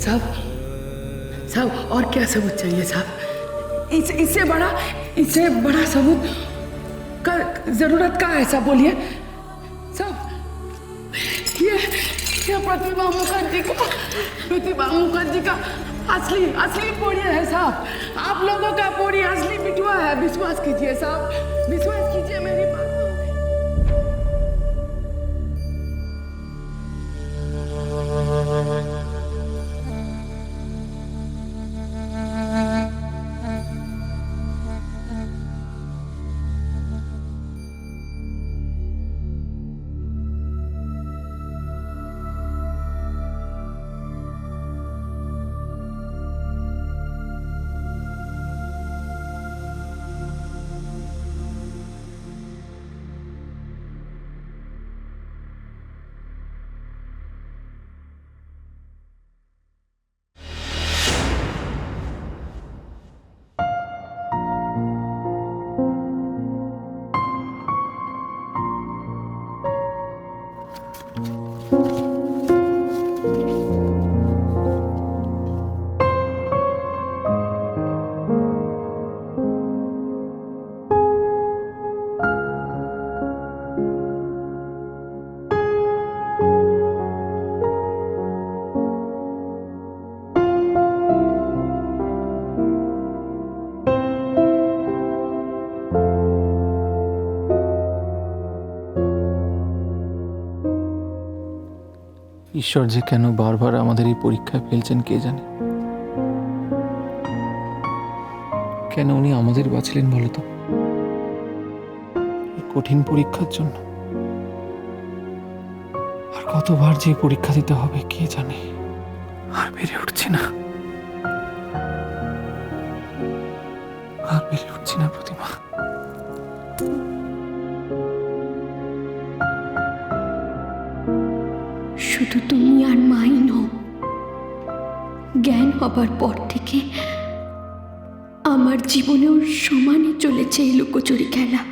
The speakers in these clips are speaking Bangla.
साहब और क्या सबूत चाहिए साहब? इससे बड़ा सबूत का जरूरत का है साहब? बोलिए साहब। ये प्रतिभा मुखर्जी का असली पुड़िया है साहब। आप लोगों का पुड़ी असली बिटुआ है। विश्वास कीजिए साहब, विश्वास कीजिए मेरी बात। ঈশ্বর যে কেন বারবার আমাদের এই পরীক্ষায় ফেলছেন কে জানে। কেন উনি আমাদের বাঁচলেন বলতো এই কঠিন পরীক্ষার জন্য? আর কতবার যে পরীক্ষা দিতে হবে কে জানে। আর বেড়ে উঠছি না, প্রতিমা। শুধু তুমি আর মাই নও, জ্ঞান হবার পর থেকে আমার জীবনেও সমানে চলেছে এই লুকোচুরি খেলা।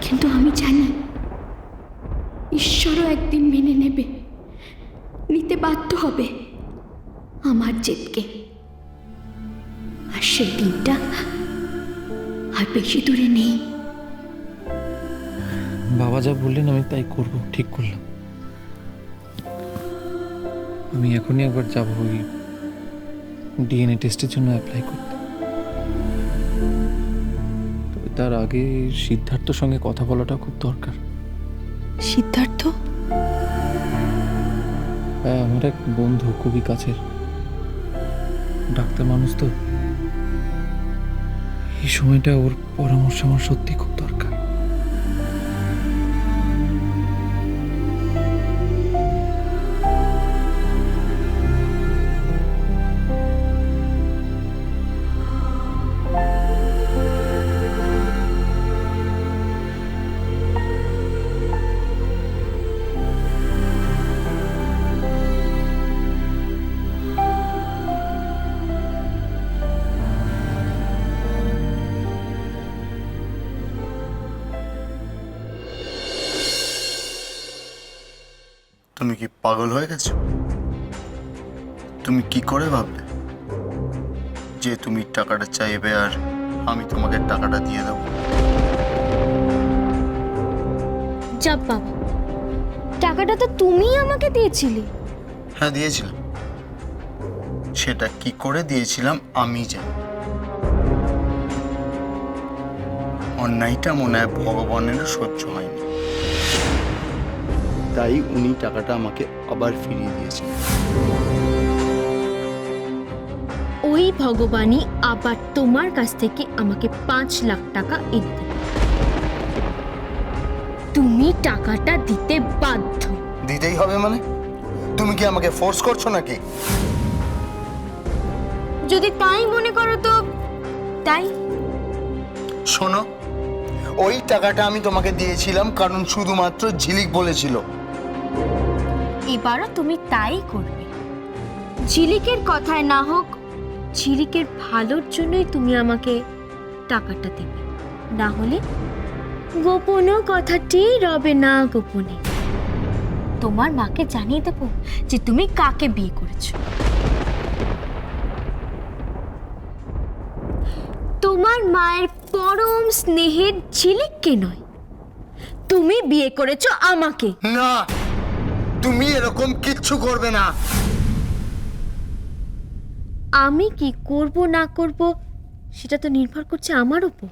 কিন্তু আমি জানি ঈশ্বরও একদিন মেনে নেবে, নিতে বাধ্য হবে আমার জেদকে। আর সেই দিনটা আর বেশি দূরে নেই। বাবা যা বললেন আমি তাই করব, ঠিক করলাম। আমি এখনই একবার যাবো ওই ডিএনএ টেস্টের জন্য অ্যাপ্লাই করতে। তবে তার আগে সিদ্ধার্থর সঙ্গে কথা বলাটা খুব দরকার। সিদ্ধার্থ? হ্যাঁ, আমার এক বন্ধু, খুবই কাছের, ডাক্তার মানুষ তো। এই সময়টা ওর পরামর্শ আমার সত্যি খুব দরকার। তুমি কি পাগল হয়ে গেছো? তুমি কি করে ভাবলে যে তুমি টাকাটা চাইবে আর আমি তোমাকে টাকাটা দিয়ে দেবো? যাব বাবা, টাকাটা তো তুমি আমাকে দিয়েছিলে। হ্যাঁ দিয়েছিলাম। সেটা কি করে দিয়েছিলাম আমি জানি। অন্যায়টা মনে হয় ভগবানেরও সহ্য হয়নি, তাই উনি টাকাটা আমাকে আবার ফিরিয়ে দিয়েছেন। ওই ভগবানই আবার তোমার কাছ থেকে আমাকে 5 লাখ টাকা এনে দেবে। তুমি টাকাটা দিতে বাধ্য। দিতেই হবে মানে? তুমি কি আমাকে ফোর্স করছো নাকি? যদি তাই মনে করো তো তাই। শোনো, ওই টাকাটা আমি তোমাকে দিয়েছিলাম কারণ শুধুমাত্র ঝিলিক বলেছিল। এবারও তুমি তাই করবে। ঝিলিকের কথায় না হোক, ঝিলিকের ভালোর জন্যই তুমি আমাকে টাকাটা দেবে। না হলে গোপনও কথাটি রবে না গোপনে। তোমার মাকে জানিয়ে দেবো যে তুমি কাকে বিয়ে করেছো। তোমার মায়ের পরম স্নেহের ঝিলিককে নয়, তুমি বিয়ে করেছো আমাকে। না, তুমি এরকম কিচ্ছু করবে না। আমি কি করব না করব সেটা তো নির্ভর করছে আমার উপর।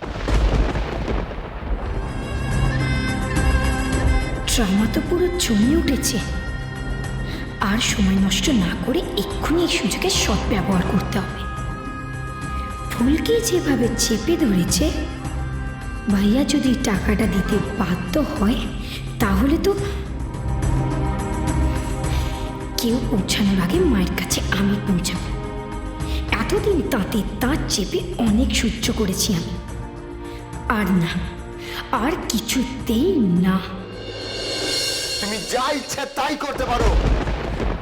ড্রামা তো পুরো জমে উঠেছে, আর সময় নষ্ট না করে এক্ষুনি এই সুযোগের সৎ ব্যবহার করতে হবে। ফুলকে যেভাবে চেপে ধরেছে, ভাইয়া যদি টাকাটা দিতে বাধ্য হয় তাহলে তো কেউ পৌঁছানোর আগে মায়ের কাছে আমি পৌঁছাবো। এতদিন তাঁতে তাঁত চেপে অনেক সহ্য করেছি আমি, আর না, আর কিছুতেই না। তুমি যা ইচ্ছা তাই করতে পারো।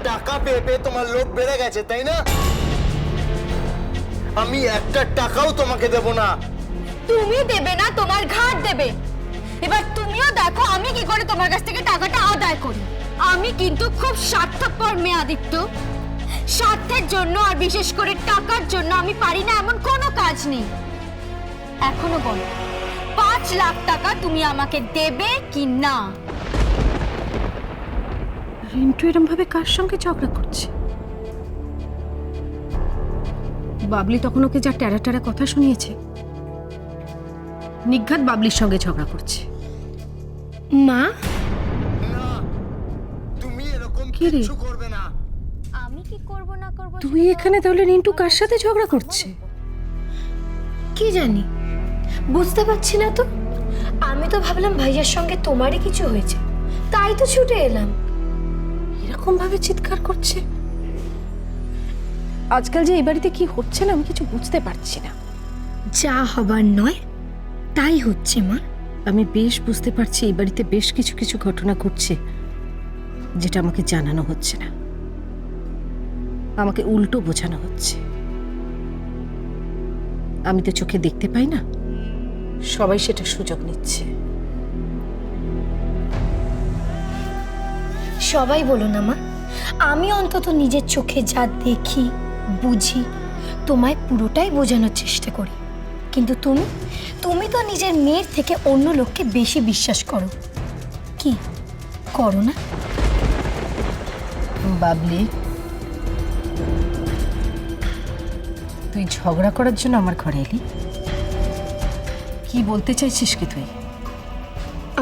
টাকা পেয়ে পেয়ে তোমার লোভ বেড়ে গেছে, তাই না? আমি একটা টাকাও তোমাকে দেব না। তুমি দেবে না, তোমার ঘাট দেবে। এবার তুমিও দেখো আমি কি করে তোমার কাছ থেকে টাকাটা আদায় করি। আমি কিন্তু খুব স্বার্থপর মেয়ে আদিত্য। স্বার্থের জন্য আর বিশেষ করে টাকার জন্য আমি পারি না এমন কোনো কাজ নেই। এখনো বলো, 5 লাখ টাকা তুমি আমাকে দেবে কি না? রিন্টু এরম ভাবে কার সঙ্গে ঝগড়া করছে? বাবলি তখন ওকে যা টেরা টেরা কথা শুনিয়েছে, নিঘাত বাবলির সঙ্গে ঝগড়া করছে। মা, না, তুমি এরকম কি রে? কিচ্ছু করবে না। আমি কি করব না করব তুই এখানে তাহলে রিন্টু কার সাথে ঝগড়া করছে? কি জানি, বুঝতে পারছি না তো। আমি তো ভাবলাম ভাইয়ার সঙ্গে তোমারই কিছু হয়েছে, তাই তো ছুটে এলাম। এরকম ভাবে চিৎকার করছে। আজকাল যে এই বাড়িতে কি হচ্ছে না আমি কিছু বুঝতে পারছি না। যা হবার নয় তাই হচ্ছে মা। আমি বেশ বুঝতে পারছি এই বাড়িতে বেশ কিছু কিছু ঘটনা ঘটছে যেটা আমাকে জানানো হচ্ছে না, আমাকে উল্টো বোঝানো হচ্ছে। আমি তো চোখে দেখতে পাই না, সবাই সেটা সুযোগ নিচ্ছে। সবাই বলো না মা, আমি অন্তত নিজের চোখে যা দেখি বুঝি তোমায় পুরোটাই বোঝানোর চেষ্টা করি। কিন্তু তুমি তো নিজের মেয়ের থেকে অন্য লোককে বেশি বিশ্বাস করো। কি করো না? বাবলি, তুই ঝগড়া করার জন্য আমার ঘরে এলি? কি বলতে চাইছিস কি তুই?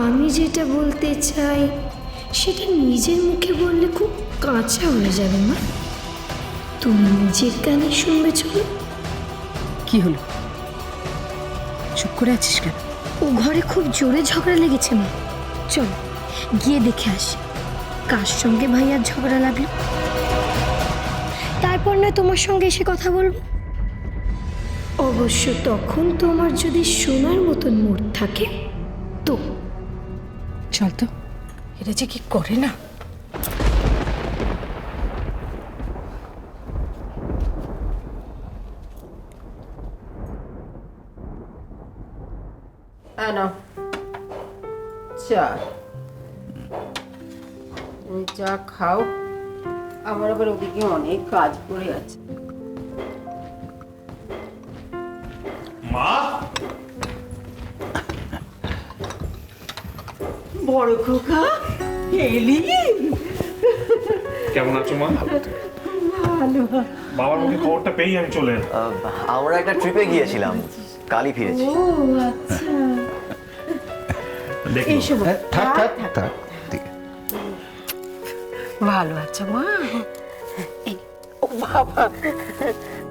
আমি যেটা বলতে চাই সেটা নিজের মুখে বললে খুব কাঁচা হয়ে যাবে মা। তুমি নিজের কানে শুনবে চলো। কি হলো? চুপ করে আছিস কেন? ও ঘরে খুব জোরে ঝগড়া লেগেছে মা। চলো গিয়ে দেখে আসি কার সঙ্গে ভাইয়ার ঝগড়া লাগলো, তারপর নয় তোমার সঙ্গে এসে কথা বলবো। অবশ্য তখন তোমার যদি শোনার মতন মুড থাকে তো। চল তো, এটা যে কি করে না। চা চা খাও, আমার আবার ওদিকে অনেক কাজ পড়ে আছে। মা, বড় খোকা এলি? কেমন আছো মা? ভালো। বাবার মুখে খবরটা পেয়েই আমি চলে এলাম। আমরা একটা ট্রিপে গিয়েছিলাম, কালই ফিরেছি। ও আচ্ছা, দেখি এসো থাক থাক থাক, ঠিক আছে। ভালো আছো মা? ও বাবা,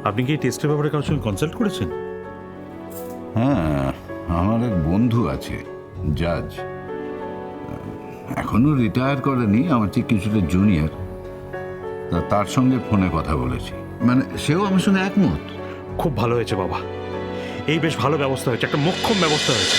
আপনি কি টেস্টের ব্যাপারে কারোর সঙ্গে কনসাল্ট করেছেন? হ্যাঁ, আমার এক বন্ধু আছে জাজ, এখনো রিটায়ার করেনি, আমার ঠিক কিছুটা জুনিয়র। তার সঙ্গে ফোনে কথা বলেছি, মানে সেও আমার সঙ্গে একমত। খুব ভালো হয়েছে বাবা, এই বেশ ভালো ব্যবস্থা হয়েছে, একটা মোক্ষম ব্যবস্থা হয়েছে।